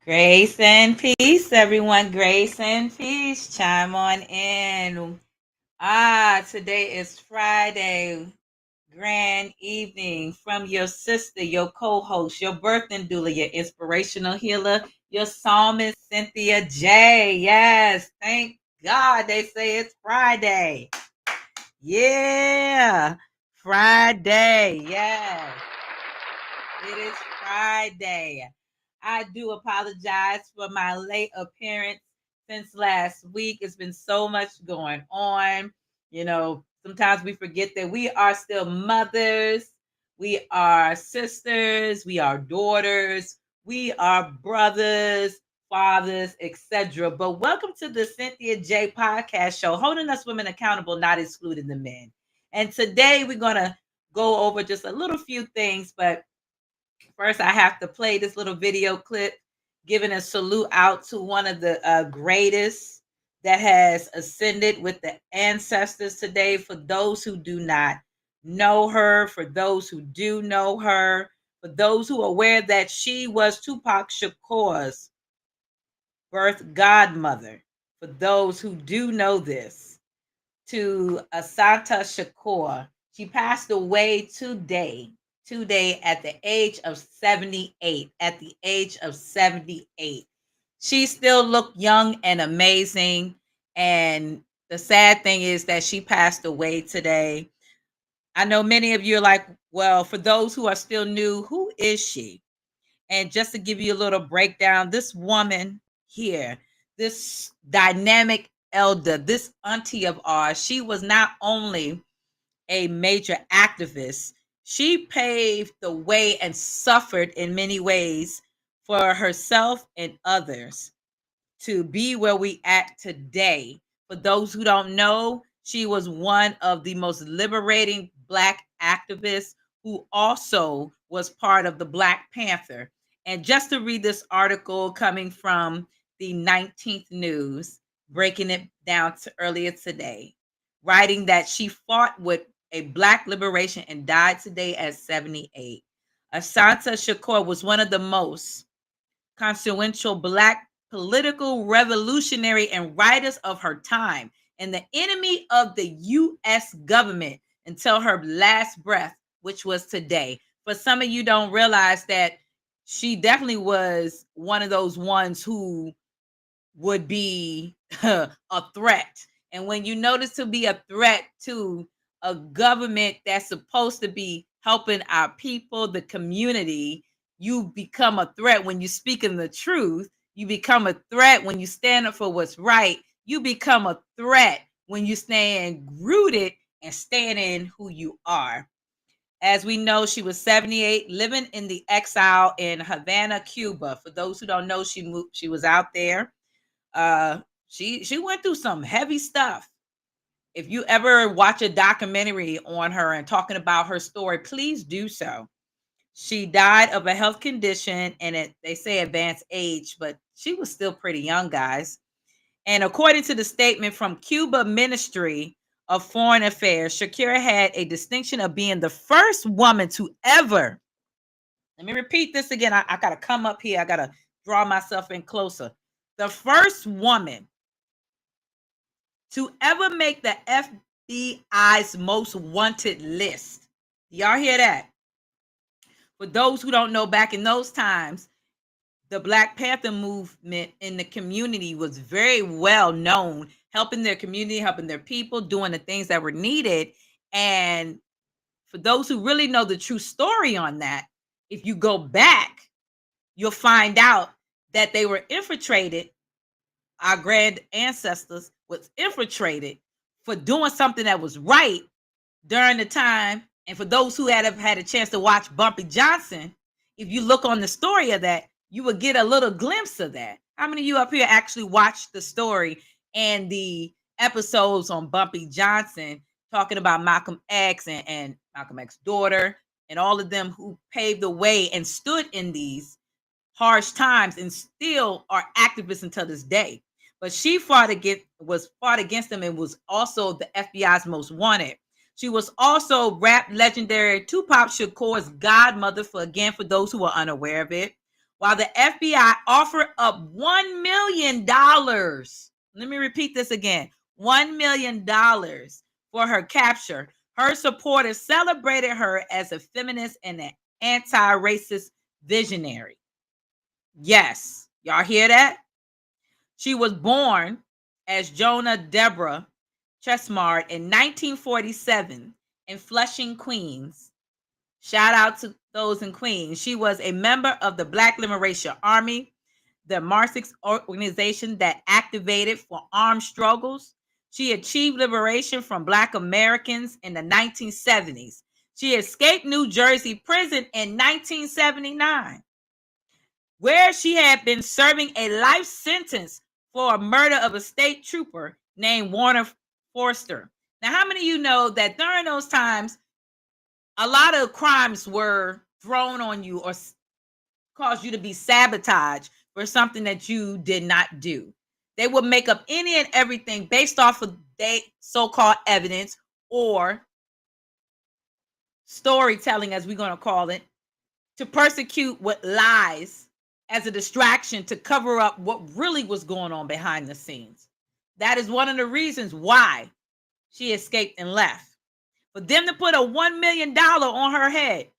Grace and peace, everyone. Grace and peace. Chime on in. Today is Friday. Grand evening from your sister, your co-host, your birthing doula, your inspirational healer, your psalmist, Cynthia J. Yes, thank God they say it's Friday. Yeah, Friday. Yes, it is Friday. I do apologize for my late appearance since last week. It's been so much going on. Sometimes we forget that we are still mothers, we are sisters, we are daughters, we are brothers, fathers, etc. But welcome to the Cynthia J podcast show, holding us women accountable, not excluding the men. And today we're going to go over just a little few things, but first, I have to play this little video clip giving a salute out to one of the greatest that has ascended with the ancestors today. For those who do not know her, for those who do know her, for those who are aware that she was Tupac Shakur's birth godmother, for those who do know this, to Asanta Shakur. She passed away today at the age of 78. At the age of 78. She still looked young and amazing. And the sad thing is that she passed away today. I know many of you are like, well, for those who are still new, who is she? And just to give you a little breakdown, this woman here, this dynamic elder, this auntie of ours, she was not only a major activist, she paved the way and suffered in many ways for herself and others to be where we at today. For those who don't know, she was one of the most liberating Black activists who also was part of the Black Panther. And just to read this article coming from the 19th News, breaking it down to earlier today, writing that she fought with a Black liberation and died today at 78. Asanta Shakur was one of the most consequential Black political revolutionary and writers of her time, and the enemy of the U.S. government until her last breath, which was today. For some of you don't realize that she definitely was one of those ones who would be a threat. And when you notice to be a threat to a government that's supposed to be helping our people, the community, you become a threat when you speak in the truth. You become a threat when you stand up for what's right. You become a threat when you stand rooted and stand in who you are. As we know, she was 78, living in the exile in Havana, Cuba. For those who don't know, she was out there. She went through some heavy stuff. If you ever watch a documentary on her and talking about her story, please do so. She died of a health condition and they say advanced age, but she was still pretty young, guys. And according to the statement from Cuba Ministry of Foreign Affairs, Shakira had a distinction of being the first woman to ever, let me repeat this again. I got to come up here. I got to draw myself in closer. The first woman to ever make the FBI's most wanted list. Y'all hear that? For those who don't know, back in those times, the Black Panther movement in the community was very well known, helping their community, helping their people, doing the things that were needed. And for those who really know the true story on that, if you go back, you'll find out that they were infiltrated. Our grand ancestors was infiltrated for doing something that was right during the time. And for those who had a chance to watch Bumpy Johnson, if you look on the story of that, you would get a little glimpse of that. How many of you up here actually watched the story and the episodes on Bumpy Johnson talking about Malcolm X and Malcolm X's daughter and all of them who paved the way and stood in these harsh times and still are activists until this day? But she fought against them and was also the FBI's most wanted. She was also rap legendary Tupac Shakur's godmother, for those who are unaware of it. while the FBI offered up $1 million. Let me repeat this again. $1 million for her capture. Her supporters celebrated her as a feminist and an anti-racist visionary. Yes, y'all hear that? She was born as Jonah Deborah Chesmard in 1947 in Flushing, Queens. Shout out to those in Queens. She was a member of the Black Liberation Army, the Marxist organization that activated for armed struggles. She achieved liberation from Black Americans in the 1970s. She escaped New Jersey prison in 1979, where she had been serving a life sentence for a murder of a state trooper named Warner Forster. Now, how many of you know that during those times, a lot of crimes were thrown on you or caused you to be sabotaged for something that you did not do? They would make up any and everything based off of their so-called evidence or storytelling, as we're going to call it, to persecute with lies as a distraction to cover up what really was going on behind the scenes. That is one of the reasons why she escaped and left. For them to put a $1 million on her head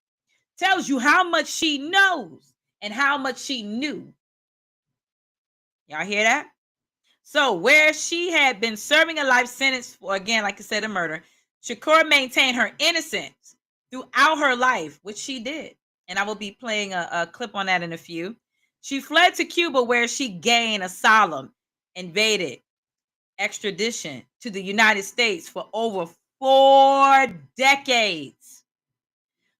tells you how much she knows and how much she knew. Y'all hear that? So where she had been serving a life sentence for, again, like I said, a murder, Shakur maintained her innocence throughout her life, which she did. And I will be playing a clip on that in a few. She fled to Cuba, where she gained asylum, evaded extradition to the United States for over 4 decades.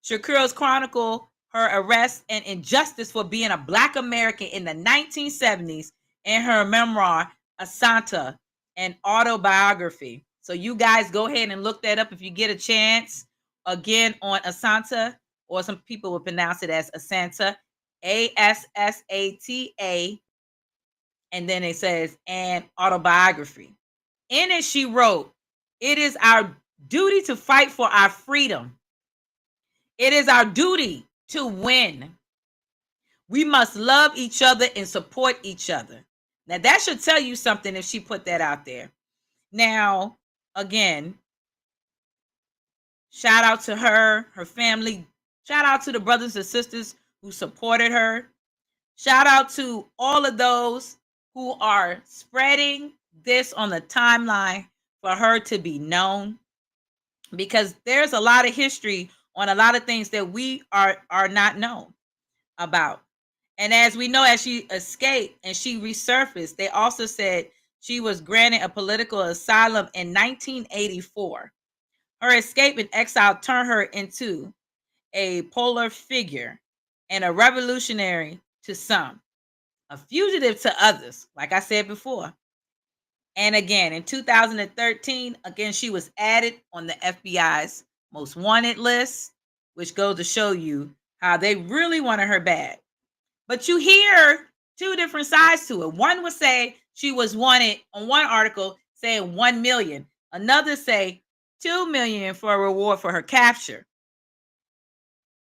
Shakur's chronicle her arrest and injustice for being a Black American in the 1970s in her memoir, Asanta, an autobiography. So you guys go ahead and look that up if you get a chance. Again, on Asanta, or some people would pronounce it as Asanta, Assata, and then it says an autobiography. In it, she wrote, "It is our duty to fight for our freedom. It is our duty to win. We must love each other and support each other." Now, that should tell you something if she put that out there. Now, again, shout out to her family. Shout out to the brothers and sisters who supported her. Shout out to all of those who are spreading this on the timeline for her to be known, because there's a lot of history on a lot of things that we are not known about. And as we know, as she escaped and she resurfaced, they also said she was granted a political asylum in 1984. Her escape and exile turned her into a polar figure and a revolutionary to some, a fugitive to others, like I said before. And again, in 2013, again, she was added on the FBI's most wanted list, which goes to show you how they really wanted her bad. But you hear two different sides to it. One would say she was wanted on one article saying 1 million. Another say 2 million for a reward for her capture.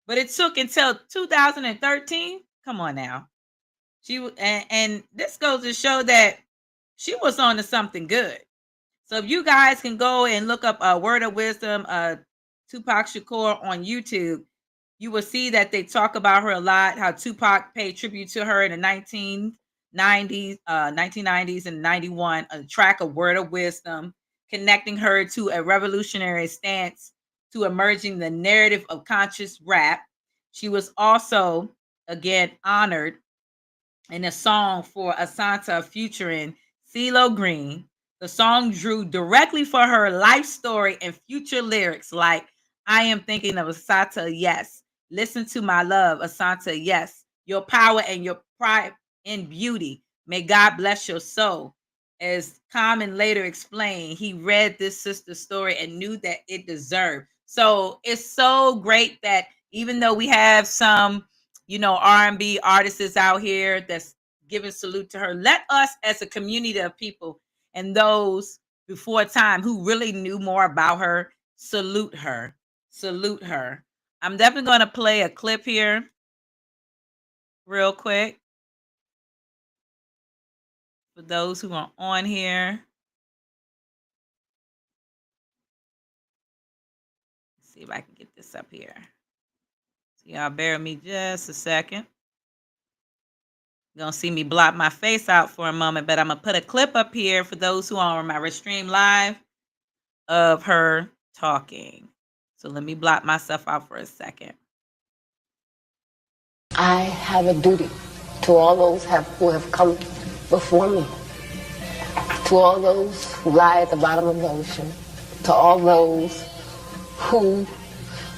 But it took until 2013. Come on now. And this goes to show that she was on to something good. So if you guys can go and look up a Word of Wisdom, Tupac Shakur on YouTube, you will see that they talk about her a lot, how Tupac paid tribute to her in the 1990s and 91, a track of Word of Wisdom, connecting her to a revolutionary stance to emerging the narrative of conscious rap. She was also, again, honored in a song for Asanta featuring CeeLo Green. The song drew directly for her life story and future lyrics like, "I am thinking of Asanta, yes. Listen to my love, Asanta, yes. Your power and your pride in beauty. May God bless your soul." As Common later explained, he read this sister's story and knew that it deserved. So it's so great that even though we have some, R&B artists out here that's giving salute to her, let us as a community of people and those before time who really knew more about her salute her. I'm definitely going to play a clip here real quick for those who are on here. Let's see if I can get this up here. So y'all bear with me just a second. You're gonna see me blot my face out for a moment, but I'm gonna put a clip up here for those who are on my Restream Live of her talking. So let me blot myself out for a second. I have a duty to all those who have come before me, to all those who lie at the bottom of the ocean, to all those who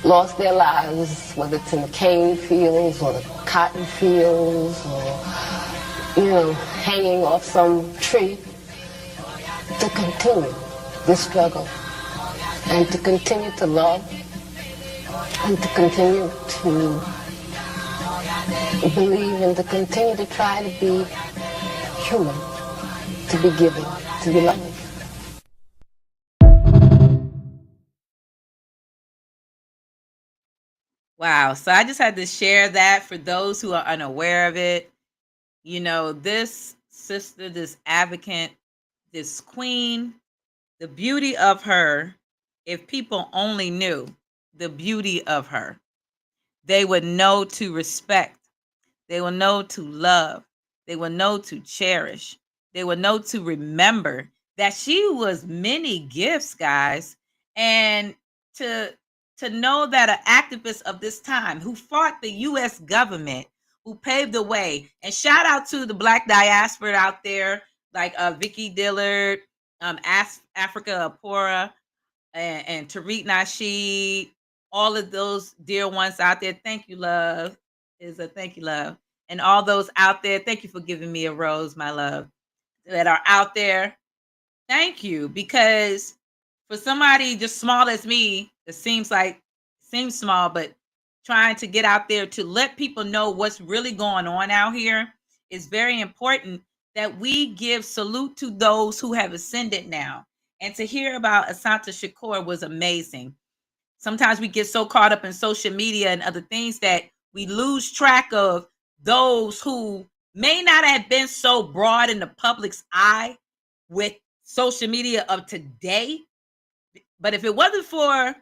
lost their lives, whether it's in the cane fields or the cotton fields or, hanging off some tree, to continue this struggle and to continue to love and to continue to believe and to continue to try to be human, to be giving, to be loving. Wow. So I just had to share that for those who are unaware of it. This sister, this advocate, this queen, the beauty of her, if people only knew the beauty of her, they would know to respect. They will know to love. They will know to cherish. They will know to remember that she was many gifts, guys. And to know that an activist of this time who fought the U.S. government, who paved the way, and shout out to the Black diaspora out there, like Vicky Dillard, Africa Apora, and Tariq Nasheed, all of those dear ones out there. Thank you, love. Thank you, love. And all those out there, thank you for giving me a rose, my love, that are out there. Thank you, because for somebody just small as me, it seems small, but trying to get out there to let people know what's really going on out here is very important, that we give salute to those who have ascended now. And to hear about Asante Shakur was amazing. Sometimes we get so caught up in social media and other things that we lose track of those who may not have been so broad in the public's eye with social media of today. But if it wasn't for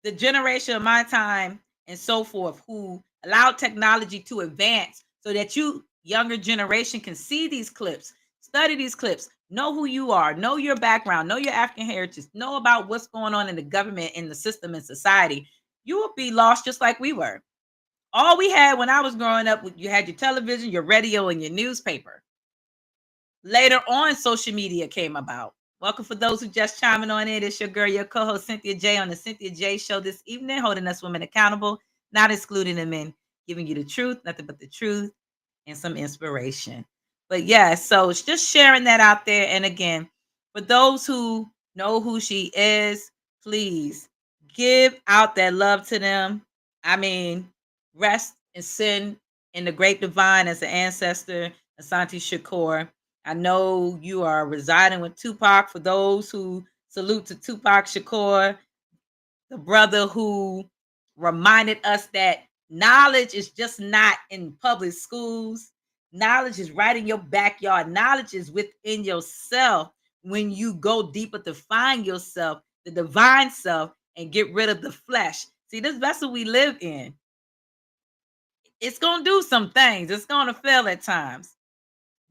the generation of my time and so forth, who allowed technology to advance so that you younger generation can see these clips, study these clips, know who you are, know your background, know your African heritage, know about what's going on in the government, in the system, in society, you will be lost just like we were. All we had when I was growing up, you had your television, your radio, and your newspaper. Later on, social media came about. Welcome for those who just chiming on in. It's your girl, your co-host, Cynthia J, on the Cynthia J Show this evening, holding us women accountable, not excluding the men, giving you the truth, nothing but the truth, and some inspiration. But yeah, so it's just sharing that out there. And again, for those who know who she is, please give out that love to them. I mean, rest and sin in the great divine as an ancestor, Asante Shakur. I know you are residing with Tupac. For those who salute to Tupac Shakur, the brother who reminded us that knowledge is just not in public schools. Knowledge is right in your backyard. Knowledge is within yourself when you go deeper to find yourself, the divine self, and get rid of the flesh. See, this vessel we live in, it's going to do some things. It's going to fail at times.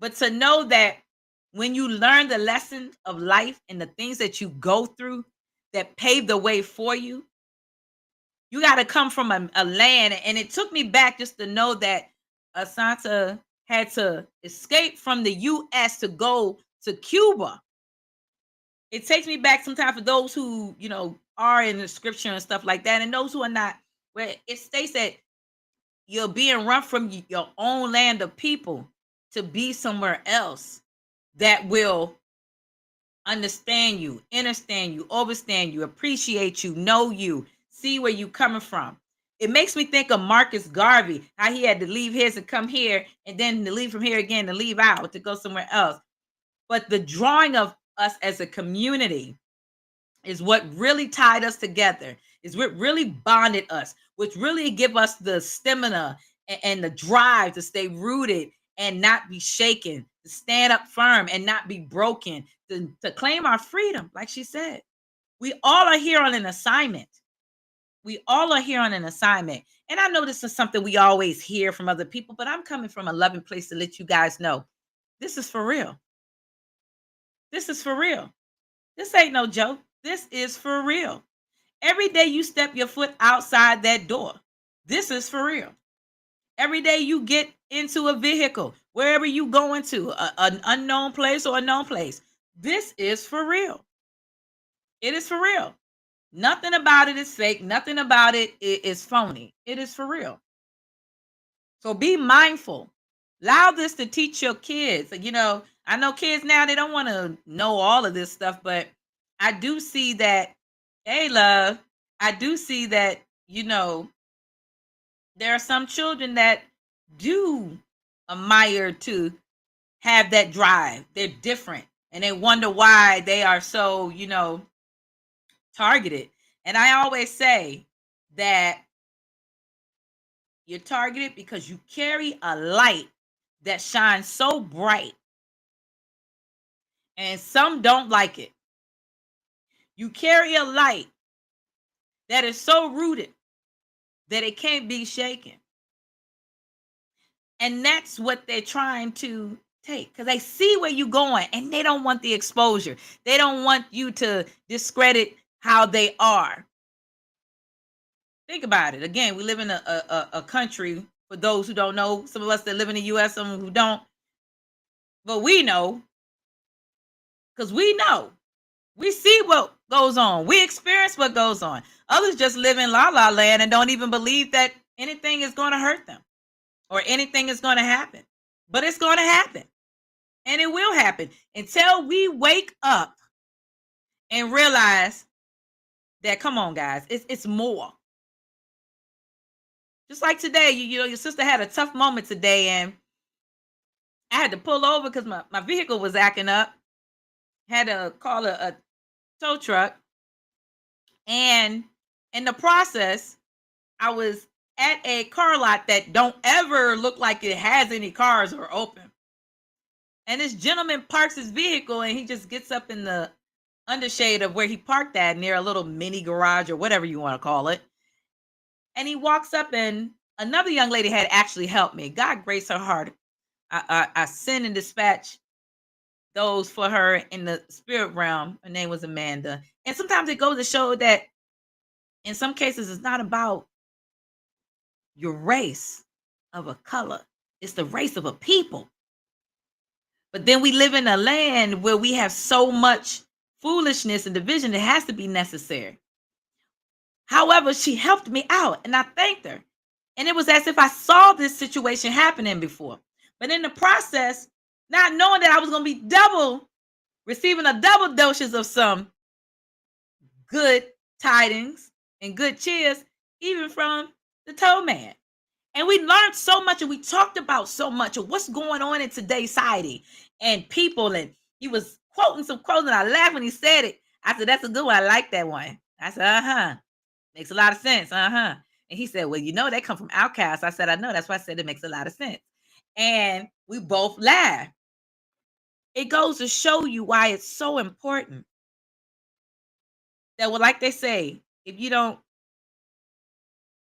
But to know that when you learn the lessons of life and the things that you go through that pave the way for you, you got to come from a land. And it took me back just to know that Asante had to escape from the U.S. to go to Cuba. It takes me back sometimes for those who, are in the scripture and stuff like that, and those who are not, where it states that you're being run from your own land of people to be somewhere else that will understand you, understand you, overstand you, appreciate you, know you, see where you coming from. It makes me think of Marcus Garvey, how he had to leave his and come here, and then to leave from here again to leave out to go somewhere else. But the drawing of us as a community is what really tied us together, is what really bonded us, which really give us the stamina and the drive to stay rooted and not be shaken, to stand up firm and not be broken, to claim our freedom, like she said. We all are here on an assignment. We all are here on an assignment. And I know this is something we always hear from other people, but I'm coming from a loving place to let you guys know this is for real. This is for real. This ain't no joke. This is for real. Every day you step your foot outside that door, this is for real. Every day you get into a vehicle, wherever you going to, an unknown place or a known place, this is for real. It is for real. Nothing about it is fake. Nothing about it is phony. It is for real. So be mindful. Allow this to teach your kids. You know, I know kids now, they don't want to know all of this stuff, but I do see that, hey, love, I do see that, you know, there are some children that do admire to have that drive. They're different and they wonder why they are so, you know, targeted. And I always say that you're targeted because you carry a light that shines so bright, and some don't like it. You carry a light that is so rooted that it can't be shaken. And that's what they're trying to take, because they see where you're going and they don't want the exposure. They don't want you to discredit how they are. Think about it. Again, we live in a country, for those who don't know, some of us that live in the U.S., some who don't, but we know, because we know. We see what goes on. We experience what goes on. Others just live in la la land and don't even believe that anything is going to hurt them or anything is going to happen. But it's going to happen. And it will happen until we wake up and realize that, come on, guys, it's more. Just like today, you know, your sister had a tough moment today, and I had to pull over because my vehicle was acting up. Had to call a tow truck. And in the process, I was at a car lot that don't ever look like it has any cars or open. And this gentleman parks his vehicle and he just gets up in the undershade of where he parked at, near a little mini garage or whatever you want to call it. And he walks up, and another young lady had actually helped me. God grace her heart. I send and dispatch those for her in the spirit realm. Her name was Amanda. And sometimes it goes to show that in some cases it's not about your race of a color. It's the race of a people. But then we live in a land where we have so much foolishness and division, it has to be necessary. However, she helped me out and I thanked her. And it was as if I saw this situation happening before. But in the process, not knowing that I was going to be receiving a double doses of some good tidings and good cheers, even from the tow man. And we learned so much, and we talked about so much of what's going on in today's society and people. And he was quoting some quotes, and I laughed when he said it. I said, that's a good one. I like that one. I said, makes a lot of sense. And he said, well, you know, they come from outcasts. I said, I know. That's why I said it makes a lot of sense. And we both laughed. It goes to show you why it's so important that, well, like they say, if you don't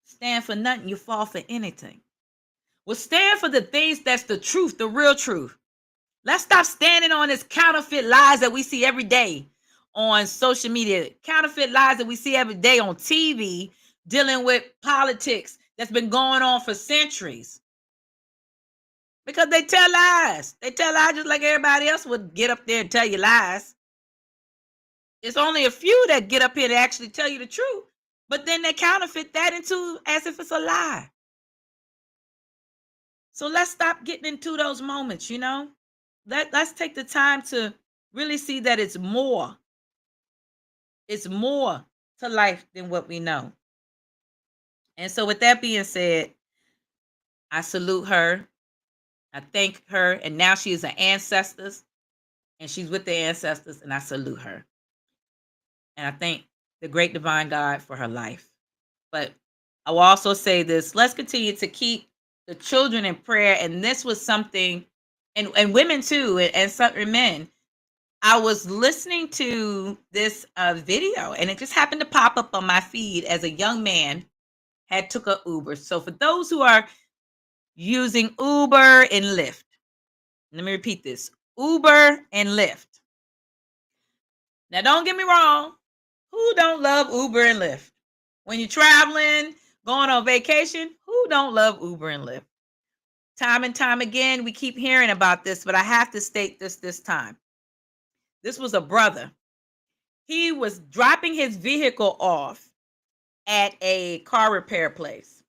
stand for nothing, you fall for anything. Well, stand for the things that's the truth, the real truth. Let's stop standing on this counterfeit lies that we see every day on social media, counterfeit lies that we see every day on TV, dealing with politics that's been going on for centuries. Because they tell lies. They tell lies just like everybody else would get up there and tell you lies. It's only a few that get up here to actually tell you the truth. But then they counterfeit that into as if it's a lie. So let's stop getting into those moments, you know. Let's take the time to really see that it's more. It's more to life than what we know. And so with that being said, I salute her. I thank her. And now she is an ancestors. And she's with the ancestors. And I salute her. And I thank the great divine God for her life. But I will also say this. Let's continue to keep the children in prayer. And this was something, and women too, and some men. I was listening to this video, and it just happened to pop up on my feed as a young man had took a Uber. So for those who are using Uber and Lyft, let me repeat this: Uber and Lyft. Now, don't get me wrong. Who don't love Uber and Lyft? When you're traveling, going on vacation, who don't love Uber and Lyft? Time and time again, we keep hearing about this, but I have to state this time. This was a brother. He was dropping his vehicle off at a car repair place.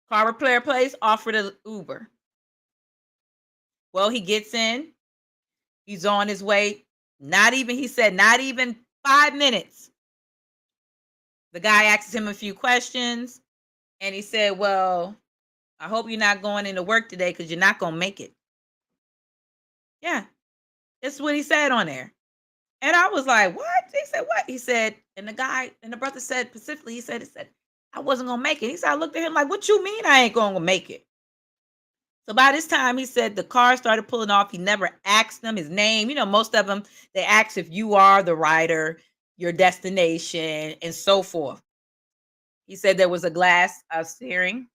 Car repair place offered an Uber. Well, he gets in. He's on his way. He said, not even 5 minutes. The guy asks him a few questions, and he said, well, I hope you're not going into work today because you're not going to make it. Yeah, that's what he said on there. And I was like, what? He said, what? He said, and the brother said specifically, he said, I wasn't going to make it. He said, I looked at him like, what you mean I ain't going to make it? So by this time, he said the car started pulling off. He never asked them his name. You know, most of them, they ask if you are the rider, your destination, and so forth. He said there was a glass steering,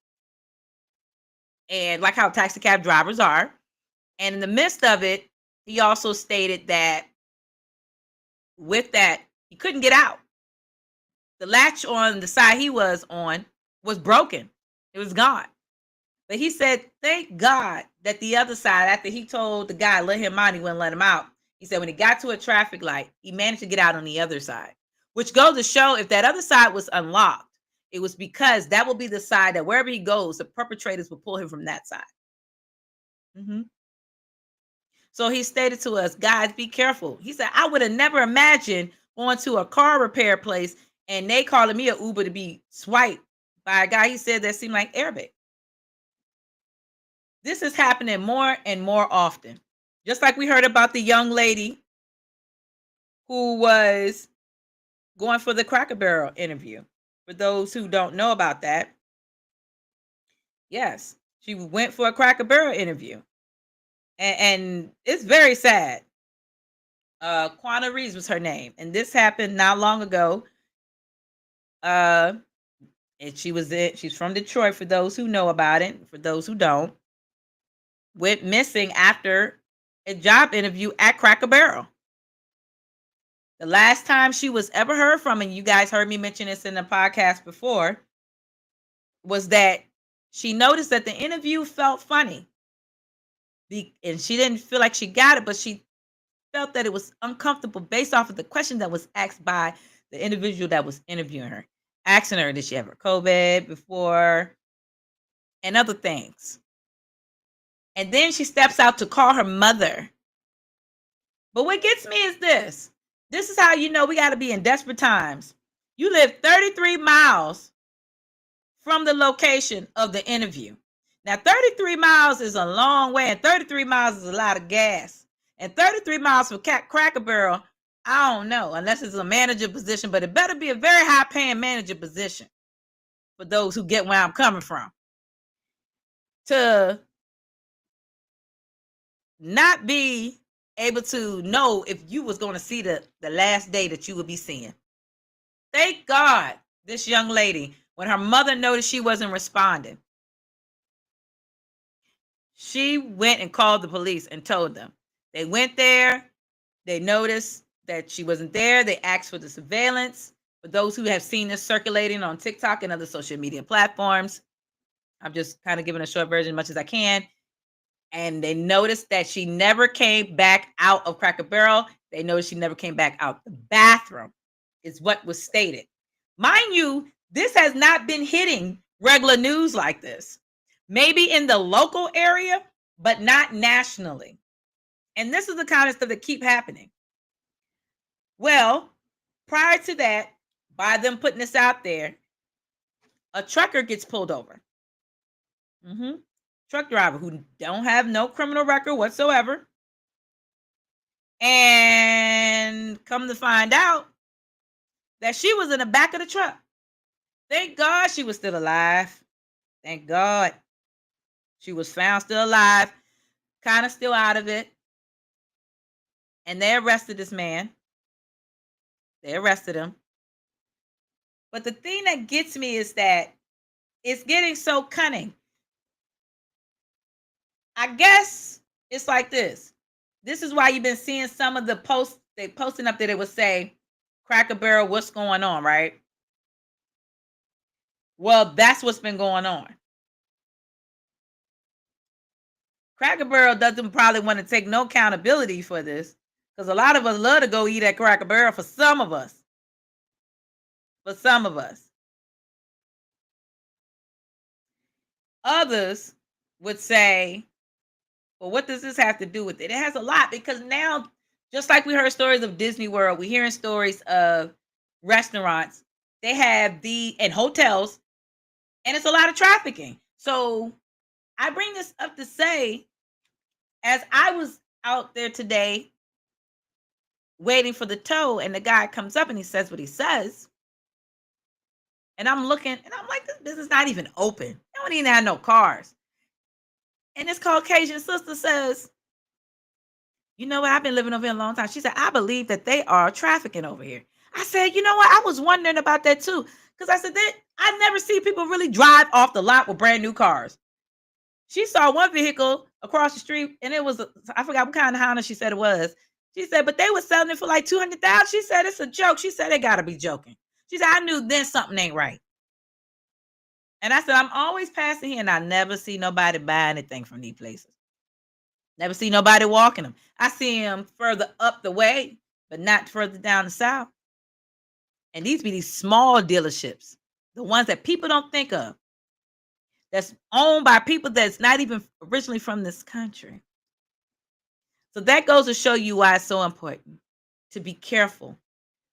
and like how taxi cab drivers are. And in the midst of it, he also stated that with that, he couldn't get out. The latch on the side he was on was broken. It was gone. But he said, thank God that the other side, after he told the guy, let him out, he wouldn't let him out. He said when he got to a traffic light, he managed to get out on the other side, which goes to show if that other side was unlocked, it was because that will be the side that wherever he goes, the perpetrators will pull him from that side. So he stated to us, guys, be careful. He said, I would have never imagined going to a car repair place and they calling me an Uber to be swiped by a guy he said that seemed like Arabic. This is happening more and more often. Just like we heard about the young lady who was going for the Cracker Barrel interview. For those who don't know about that, yes, she went for a Cracker Barrel interview. And it's very sad. Quana Reeves was her name. And this happened not long ago. And she's from Detroit, for those who know about it. For those who don't, went missing after a job interview at Cracker Barrel. The last time she was ever heard from, and you guys heard me mention this in the podcast before, was that she noticed that the interview felt funny. And she didn't feel like she got it, but she felt that it was uncomfortable based off of the question that was asked by the individual that was interviewing her, asking her, did she have her COVID before, and other things. And then she steps out to call her mother. But what gets me is this. This is how you know we got to be in desperate times. You live 33 miles from the location of the interview. Now, 33 miles is a long way, and 33 miles is a lot of gas. And 33 miles from Cracker Barrel, I don't know, unless it's a manager position, but it better be a very high-paying manager position for those who get where I'm coming from. To not be able to know if you was going to see the last day that you would be seeing. Thank God this young lady, when her mother noticed she wasn't responding, she went and called the police and told them. They went there. They noticed that she wasn't there. They asked for the surveillance. For those who have seen this circulating on TikTok and other social media platforms, I'm just kind of giving a short version as much as I can. And they noticed that she never came back out of Cracker Barrel. They noticed she never came back out the bathroom, is what was stated. Mind you, this has not been hitting regular news like this. Maybe in the local area, but not nationally. And this is the kind of stuff that keep happening. Well, prior to that, by them putting this out there, a trucker gets pulled over. Truck driver who don't have no criminal record whatsoever. And come to find out that she was in the back of the truck. Thank God she was still alive. Thank God. She was found still alive, kind of still out of it. And they arrested this man. They arrested him. But the thing that gets me is that it's getting so cunning. I guess it's like this. This is why you've been seeing some of the posts they posting up there that would say, Cracker Barrel, what's going on, right? Well, that's what's been going on. Cracker Barrel doesn't probably want to take no accountability for this, because a lot of us love to go eat at Cracker Barrel. For some of us. Others would say, well, what does this have to do with it? It has a lot, because now, just like we heard stories of Disney World, we're hearing stories of restaurants. They have and hotels, and it's a lot of trafficking. So I bring this up to say, as I was out there today waiting for the tow, and the guy comes up and he says what he says, and I'm looking, and I'm like, this business not even open. They don't even have no cars. And this Caucasian sister says, you know what? I've been living over here a long time. She said, I believe that they are trafficking over here. I said, you know what? I was wondering about that too. Because I said, I never see people really drive off the lot with brand new cars. She saw one vehicle across the street, and it was, I forgot what kind of Honda she said it was. She said, but they were selling it for like $200,000. She said, it's a joke. She said, they got to be joking. She said, I knew then something ain't right. And I said, I'm always passing here, and I never see nobody buy anything from these places. Never see nobody walking them. I see them further up the way, but not further down the south. And these be these small dealerships, the ones that people don't think of, that's owned by people that's not even originally from this country. So that goes to show you why it's so important to be careful,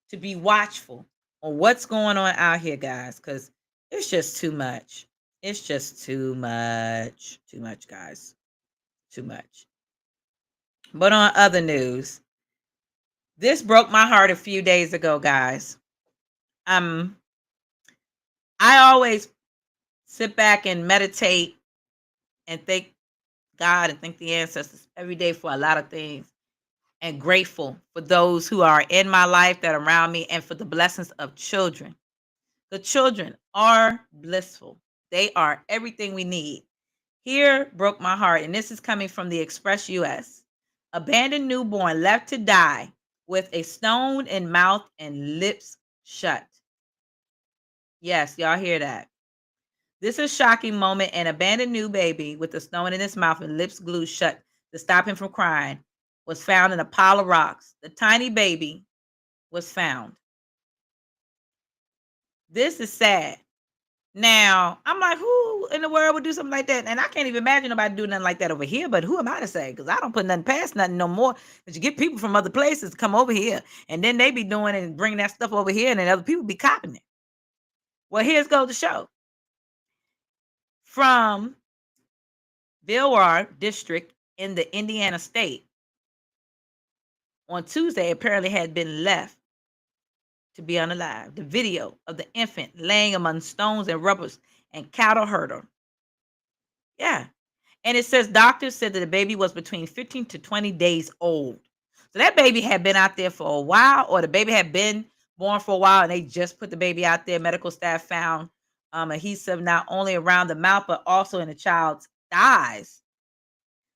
to be watchful on what's going on out here, guys, because it's just too much. It's just too much. Too much, guys. Too much. But on other news, this broke my heart a few days ago, guys. I always sit back and meditate and thank God and thank the ancestors every day for a lot of things, and grateful for those who are in my life that are around me, and for the blessings of children. The children are blissful. They are everything we need. Here broke my heart, and this is coming from the Express US. Abandoned newborn left to die with a stone in mouth and lips shut. Yes, y'all hear that. This is a shocking moment. An abandoned new baby with a stone in his mouth and lips glued shut to stop him from crying was found in a pile of rocks. The tiny baby was found. This is sad. Now, I'm like, who in the world would do something like that? And I can't even imagine nobody do nothing like that over here, but who am I to say? Because I don't put nothing past nothing no more. But you get people from other places to come over here, and then they be doing it and bringing that stuff over here, and then other people be copying it. Well, here's goes the show. From Villar District in the Indiana state, on Tuesday apparently had been left to be unalive. The video of the infant laying among stones and rubbers and cattle herder. Yeah. And it says doctors said that the baby was between 15 to 20 days old. So that baby had been out there for a while, or the baby had been born for a while, and they just put the baby out there. Medical staff found adhesive not only around the mouth, but also in the child's thighs.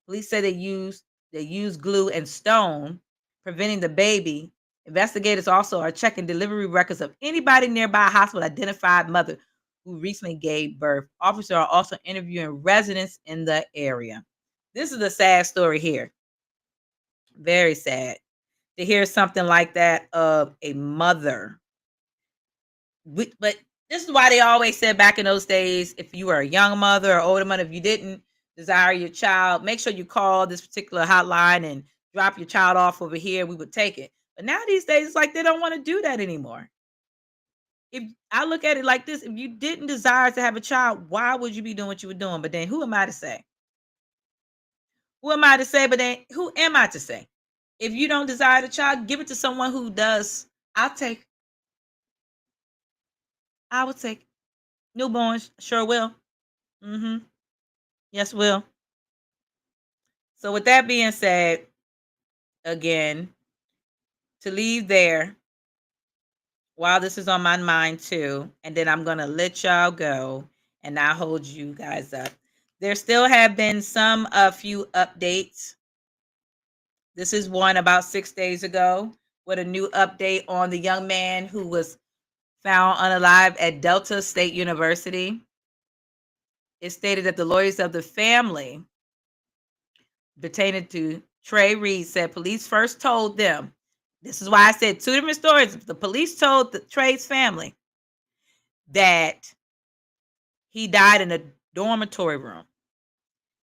Police say they used glue and stone, preventing the baby. Investigators also are checking delivery records of anybody nearby a hospital identified mother who recently gave birth. Officers are also interviewing residents in the area. This is a sad story here. Very sad to hear something like that of a mother. But this is why they always said back in those days, if you were a young mother or older mother, if you didn't desire your child, make sure you call this particular hotline and drop your child off over here. We would take it. But now these days, it's like they don't want to do that anymore. If I look at it like this, if you didn't desire to have a child, why would you be doing what you were doing? But then who am I to say? Who am I to say? But then who am I to say? If you don't desire the child, give it to someone who does. I would take newborns, sure will. Yes, will. So with that being said, again, to leave there, while this is on my mind too, and then I'm going to let y'all go and I'll hold you guys up. There still have been a few updates. This is one about 6 days ago with a new update on the young man who was found unalive at Delta State University. It stated that the lawyers of the family pertaining to Trey Reed said police first told them, this is why I said two different stories. The police told Trey's family that he died in a dormitory room.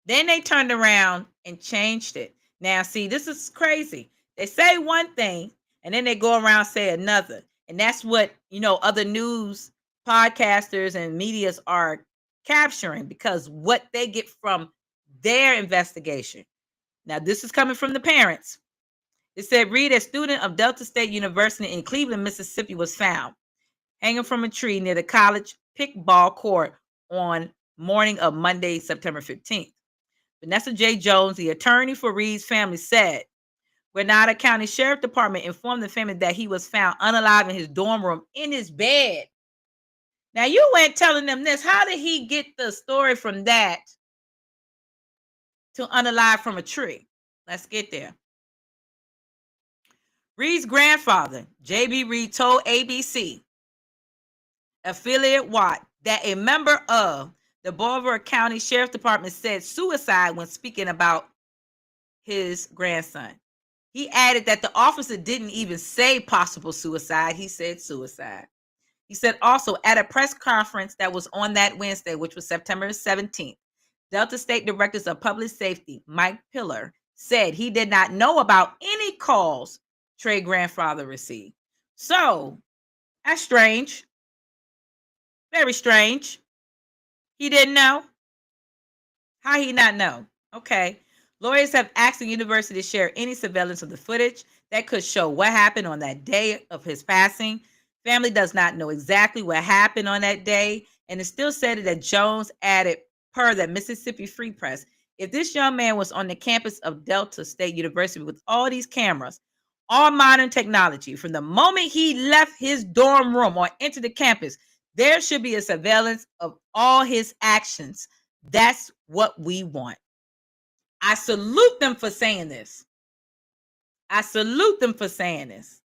Then they turned around and changed it. Now, see, this is crazy. They say one thing and then they go around say another. And that's what, other news podcasters and medias are capturing, because what they get from their investigation. Now, this is coming from the parents. It said Reed, a student of Delta State University in Cleveland, Mississippi, was found hanging from a tree near the college kickball court on morning of Monday, September 15th. Vanessa J. Jones, the attorney for Reed's family, said Grenada County Sheriff Department informed the family that he was found unalive in his dorm room in his bed. Now, you went telling them this. How did he get the story from that to unalive from a tree? Let's get there. Reed's grandfather, J.B. Reed, told ABC affiliate Watt that a member of the Bolivar County Sheriff Department said suicide when speaking about his grandson. He added that the officer didn't even say possible suicide. He said suicide. He said also at a press conference that was on that Wednesday, which was September 17th, Delta State Director of Public Safety, Mike Pillar, said he did not know about any calls Trey's grandfather received. So, that's strange. Very strange. He didn't know? How he not know? Okay. Lawyers have asked the university to share any surveillance of the footage that could show what happened on that day of his passing. Family does not know exactly what happened on that day, and it still said that Jones added, per the Mississippi Free Press, if this young man was on the campus of Delta State University with all these cameras, all modern technology, from the moment he left his dorm room or entered the campus, there should be a surveillance of all his actions. That's what we want. I salute them for saying this. I salute them for saying this.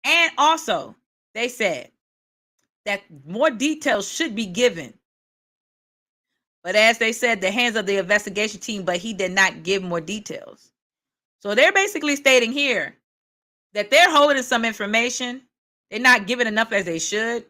And also, they said that more details should be given. But as they said, the hands of the investigation team, but he did not give more details. So they're basically stating here that they're holding some information. They're not giving enough as they should.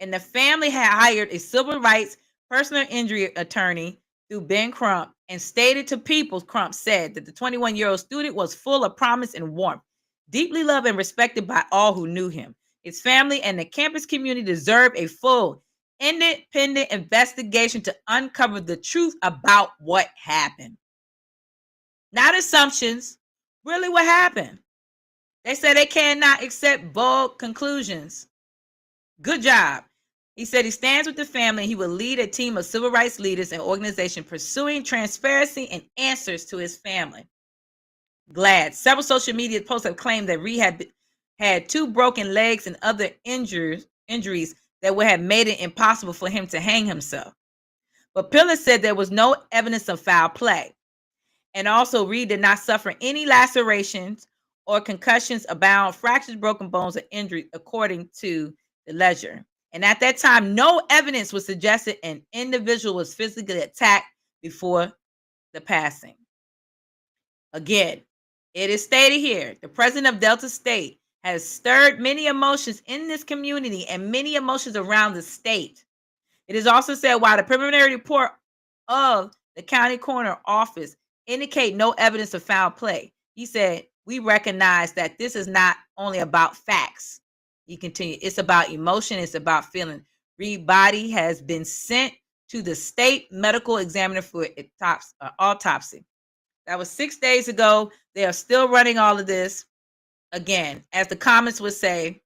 And the family had hired a civil rights personal injury attorney through Ben Crump and stated to People, Crump said that the 21-year-old student was full of promise and warmth, deeply loved and respected by all who knew him. His family and the campus community deserve a full, independent investigation to uncover the truth about what happened. Not assumptions, really what happened. They say they cannot accept bold conclusions. Good job. He said he stands with the family and he will lead a team of civil rights leaders and organizations pursuing transparency and answers to his family. Glad. Several social media posts have claimed that Reed had 2 broken legs and other injuries that would have made it impossible for him to hang himself. But Pillar said there was no evidence of foul play. And also, Reed did not suffer any lacerations or concussions, abound, fractures, broken bones, or injuries, according to the Ledger. And at that time, no evidence was suggested an individual was physically attacked before the passing. Again, it is stated here, the president of Delta State has stirred many emotions in this community and many emotions around the state. It is also said while the preliminary report of the county coroner office indicate no evidence of foul play, he said, we recognize that this is not only about facts. He continued, it's about emotion, it's about feeling. Reed's body has been sent to the state medical examiner for autopsy. That was 6 days ago. They are still running all of this. Again, as the comments would say,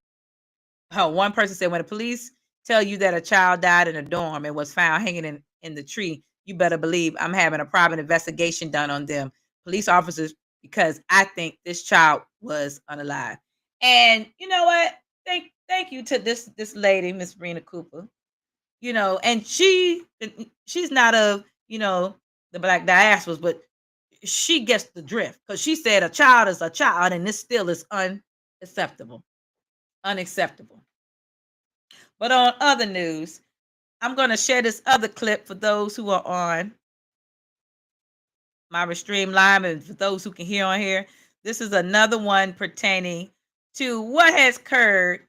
one person said, when the police tell you that a child died in a dorm and was found hanging in the tree, you better believe I'm having a private investigation done on them police officers, because I think this child was unalive. And you know what? Thank you to this lady, Miss Rena Cooper. And she's not of the Black diasporas, but she gets the drift, because she said a child is a child, and this still is unacceptable. But on other news, I'm going to share this other clip for those who are on my Restream Live, and for those who can hear on here. This is another one pertaining to what has occurred.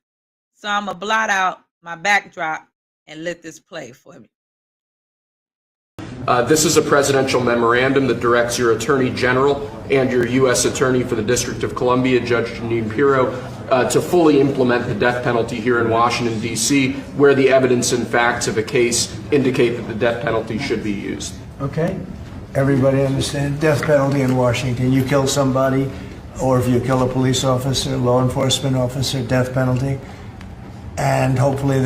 So I'm going to blot out my backdrop and let this play for me. This is a presidential memorandum that directs your Attorney General and your U.S. Attorney for the District of Columbia, Judge Janine Pirro, to fully implement the death penalty here in Washington, D.C., where the evidence and facts of a case indicate that the death penalty should be used. Okay. Everybody understand? Death penalty in Washington. You kill somebody, or if you kill a police officer, law enforcement officer, death penalty. And hopefully...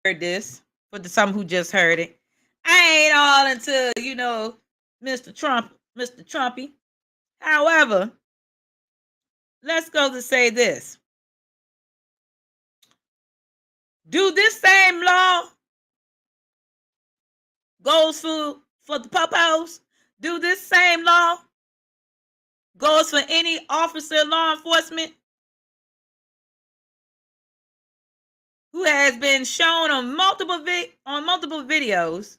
Heard this, for some who just heard it. I ain't all into, Mr. Trumpy. However, let's go to say this. Do this same law goes for the popos? Do this same law goes for any officer of law enforcement who has been shown on multiple videos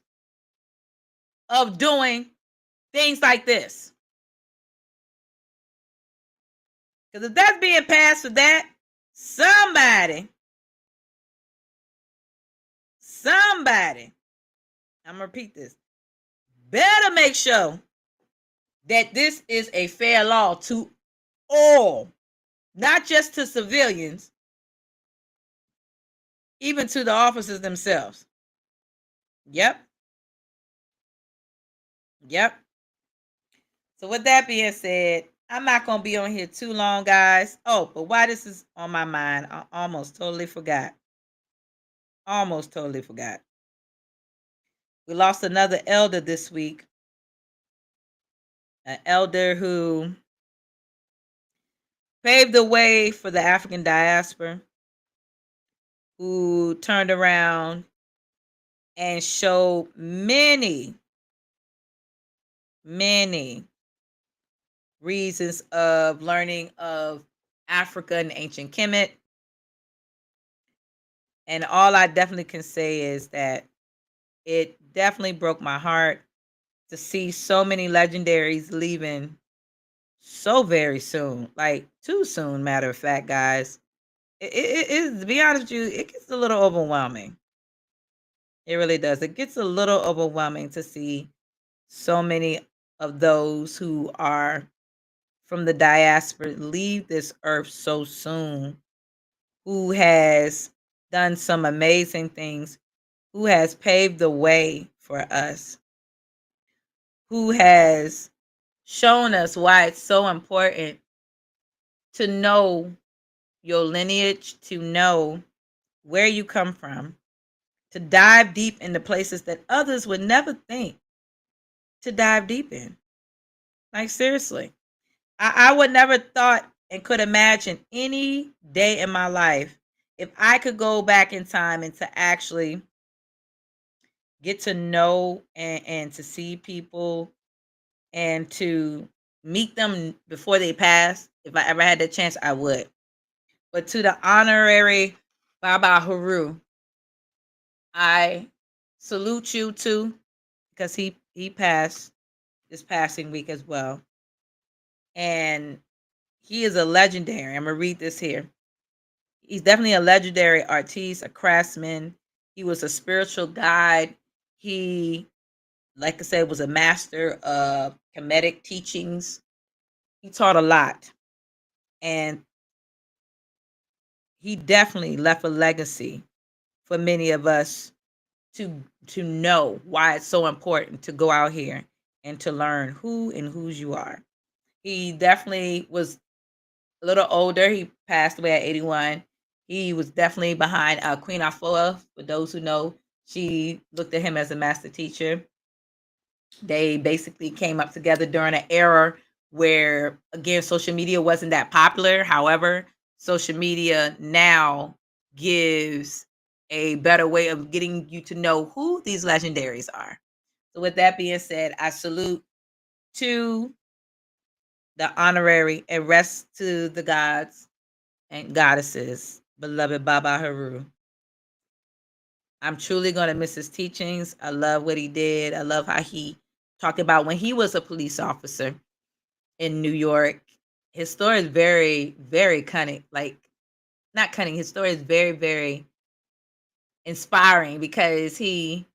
of doing things like this? Because if that's being passed for that, somebody, I'm going to repeat this, better make sure that this is a fair law to all, not just to civilians, even to the officers themselves. Yep. So with that being said, I'm not going to be on here too long, guys. Oh, but why this is on my mind, I almost totally forgot. We lost another elder this week. An elder who paved the way for the African diaspora, who turned around and showed many reasons of learning of Africa and ancient Kemet. And all I definitely can say is that it definitely broke my heart to see so many legendaries leaving so very soon, like too soon, matter of fact, guys. It to be honest with you, it gets a little overwhelming. It really does. It gets a little overwhelming to see so many of those who are from the diaspora leave this earth so soon, who has done some amazing things, who has paved the way for us, who has shown us why it's so important to know your lineage, to know where you come from, to dive deep into places that others would never think to dive deep in. Like, seriously. I would never thought and could imagine any day in my life if I could go back in time and to actually get to know and to see people and to meet them before they pass. If I ever had the chance, I would. But to the honorary Baba Haru, I salute you too, because he passed this passing week as well. And he is a legendary. I'm going to read this here. He's definitely a legendary artiste, a craftsman. He was a spiritual guide. He, like I said, was a master of Kemetic teachings. He taught a lot. And he definitely left a legacy for many of us to know why it's so important to go out here and to learn who and whose you are. He definitely was a little older. He passed away at 81. He was definitely behind Queen Afua. For those who know, she looked at him as a master teacher. They basically came up together during an era where, again, social media wasn't that popular. However, social media now gives a better way of getting you to know who these legendaries are. So with that being said, I salute to the honorary and rest to the gods and goddesses, beloved Baba Haru. I'm truly going to miss his teachings. I love what he did. I love how he talked about when he was a police officer in New York. His story is very, very cunning. Like, not cunning. His story is very, very inspiring because he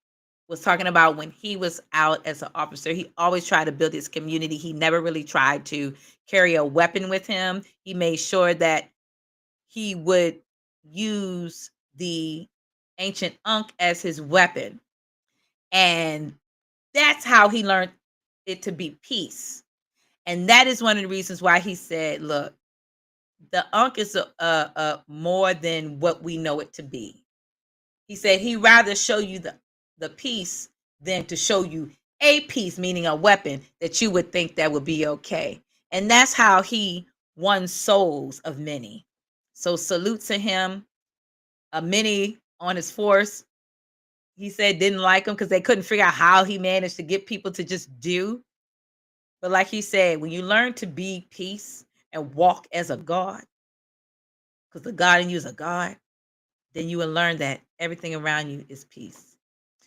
was talking about when he was out as an officer, he always tried to build his community. He never really tried to carry a weapon with him. He made sure that he would use the ancient Ankh as his weapon. And that's how he learned it to be peace. And that is one of the reasons why he said, look, the Ankh is a more than what we know it to be. He said he'd rather show you the peace than to show you a piece, meaning a weapon that you would think that would be okay. And that's how he won souls of many. So salute to him. Many on his force, he said, didn't like him because they couldn't figure out how he managed to get people to just do. But like he said, when you learn to be peace and walk as a God, because the God in you is a God, then you will learn that everything around you is peace.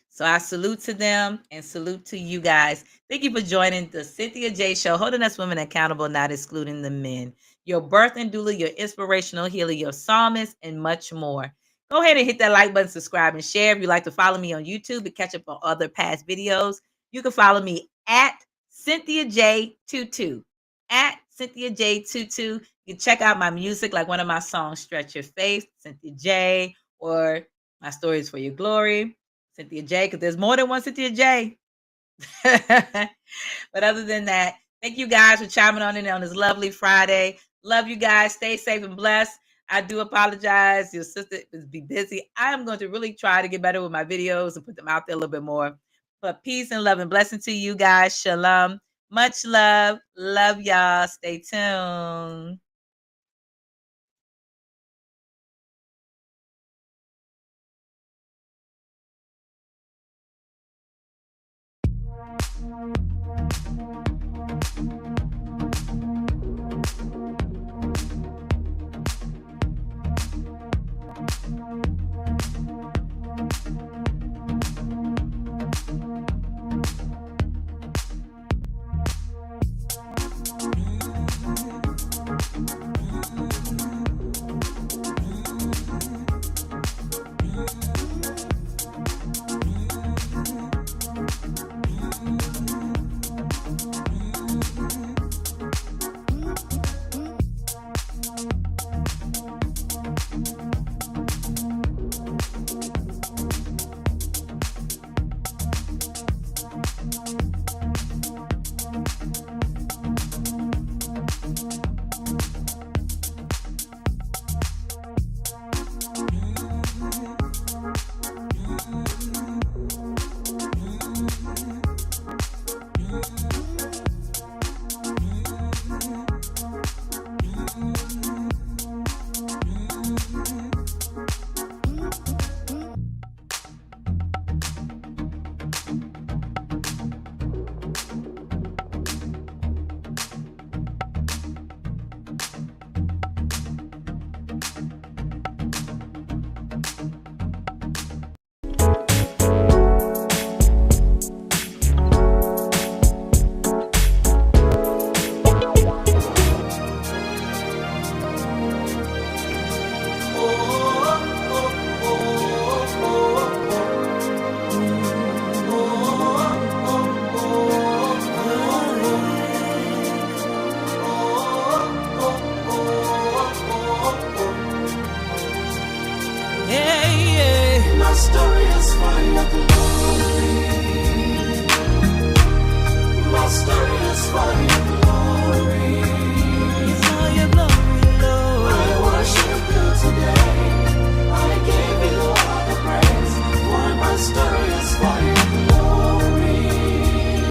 So I salute to them and salute to you guys. Thank you for joining the Cynthia J Show, holding us women accountable, not excluding the men. Your birth and doula, your inspirational healer, your psalmist, and much more. Go ahead and hit that like button, subscribe, and share. If you'd like to follow me on YouTube and catch up on other past videos, you can follow me at Cynthia J22. At Cynthia J22. You can check out my music, like one of my songs, Stretch Your Faith, Cynthia J, or My Stories for Your Glory. Cynthia J, because there's more than one Cynthia J. But other than that, thank you guys for chiming on in on this lovely Friday. Love you guys. Stay safe and blessed. I do apologize. Your sister is be busy. I am going to really try to get better with my videos and put them out there a little bit more. But peace and love and blessing to you guys. Shalom. Much love. Love y'all. Stay tuned. one.